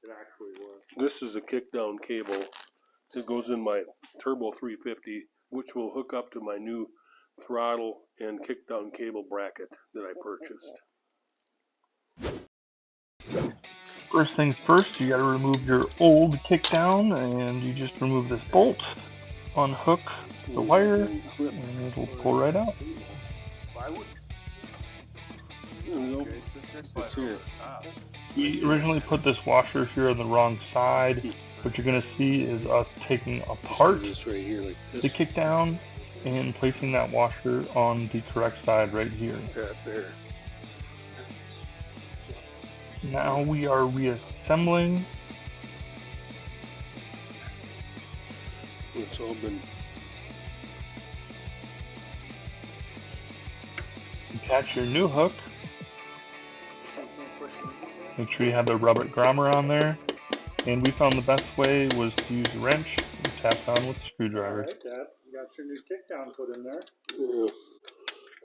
It actually was. This is a kickdown cable. It goes in my Turbo 350, which will hook up to my new throttle and kickdown cable bracket that I purchased. First things first, you got to remove your old kickdown, and you just remove this bolt, unhook the wire, and it'll pull right out. It's here. We originally put this washer here on the wrong side. What you're going to see is us taking apart This right here, like the this. kickdown and placing that washer on the correct side right here. That there. Now we are reassembling. It's all been. Attach your new hook. Make sure you have the rubber grommer on there. And we found the best way was to use a wrench and tap down with a screwdriver. Alright, Dad, you got your new kickdown put in there. Yeah,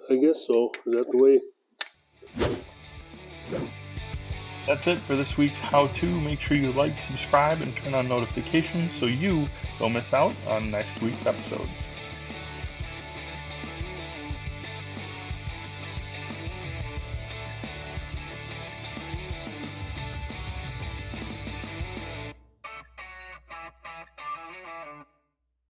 I guess so. Is that the way? That's it for this week's how-to. Make sure you like, subscribe, and turn on notifications so you don't miss out on next week's episodes.